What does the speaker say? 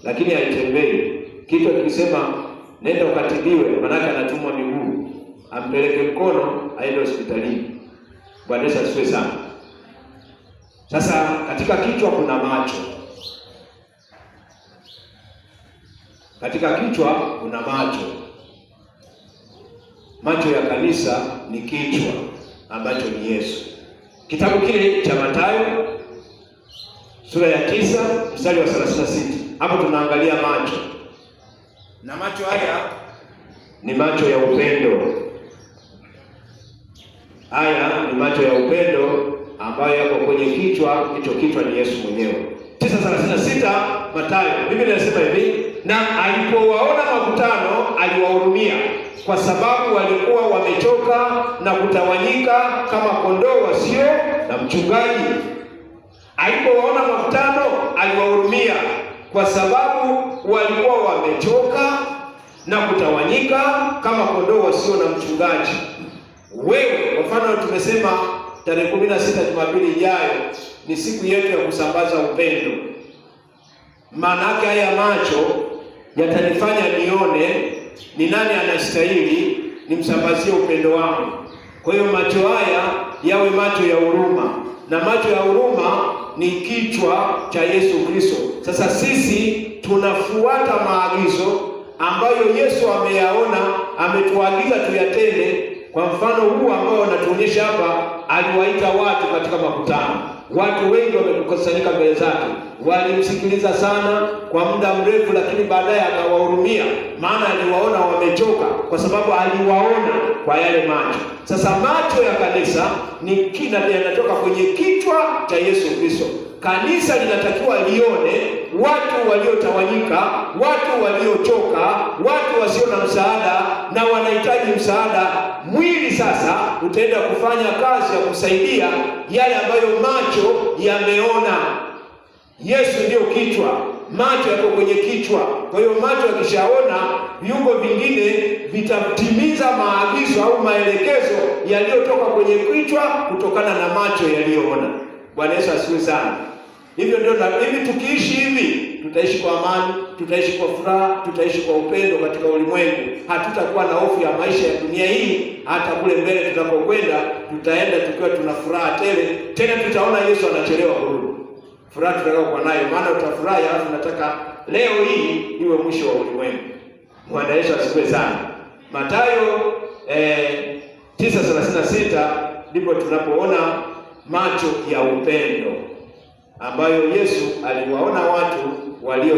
lakini haitembei. Kichwa kikisema nenda ukatibiwe, manake anatumwa miguu, ampeleke mkono aende hospitalini. Bwana Yesu asifiwe sana. Sasa katika kichwa kuna macho. Katika kichwa kuna macho. Macho ya kanisa ni kichwa ambacho ni Yesu. Kitabu kile cha Mathayo sura ya 9 mstari wa 36. Hapo tunaangalia macho. Na macho haya ni macho ya upendo. Haya ni macho ya upendo ambayo yako kwenye kichwa. Hicho kichwa ni Yesu mwenyewe. 9:36 Mathayo. Biblia inasema hivi, na alipowaona makutano aliwahurumia, kwa sababu walikuwa wamechoka na kutawanyika kama kondoo wasio na mchungaji. Alipowaona makutano aliwahurumia, kwa sababu walikuwa wamechoka na kutawanyika kama kondoo wasio na mchungaji. Wewe, kwa mfano, tumesema tarehe 16 Jumapili ijayo ni siku yetu ya kusambaza upendo. Maana yake haya macho yatanifanya nione ni nani anastahili nimsambazie upendo wangu. Kwa hiyo macho haya yawe macho ya huruma, na macho ya huruma ni kichwa cha Yesu Kristo. Sasa sisi tunafuata maagizo ambayo Yesu ameyaona, ametuagiza tuyatende. Kwa mfano huu ambao anatuonyesha hapa, aliwaita watu katika makutano. Watu wengi wamekusanyika mbele zake, walimsikiliza sana kwa muda mrefu, lakini baadaye akawahurumia, maana aliwaona wamechoka, kwa sababu aliwaona kwa yale macho. Sasa macho ya kanisa yanatoka kwenye kichwa cha Yesu Kristo. Kanisa linatakiwa lione watu waliotawanyika, watu waliochoka, watu wasio na msaada na wanahitaji msaada. Mwili sasa utaenda kufanya kazi ya kusaidia yale ambayo macho yameona. Yesu ndio kichwa, macho yako kwenye kichwa. Kwa hiyo macho yakishaona, viungo vingine vitatimiza maagizo au maelekezo yaliyotoka kwenye kichwa kutokana na macho yaliyoona. Bwana Yesu asifiwe sana. Hivyo ndio, na hivi tukiishi hivi tutaishi kwa amani, tutaishi kwa furaha, tutaishi kwa upendo katika ulimwengu. Hatutakuwa na hofu ya maisha ya dunia hii. Hata kule mbele tutakokwenda, tutaenda tukiwa tuna furaha tele. Tena tutaona Yesu anachelewa kurudi. Furaha tutakayokuwa nayo, maana utafurahi, alafu nataka leo hii iwe mwisho wa ulimwengu. Bwana Yesu asifiwe sana. Mathayo 9:36 ndipo tunapoona macho ya upendo ambayo Yesu aliwaona watu walio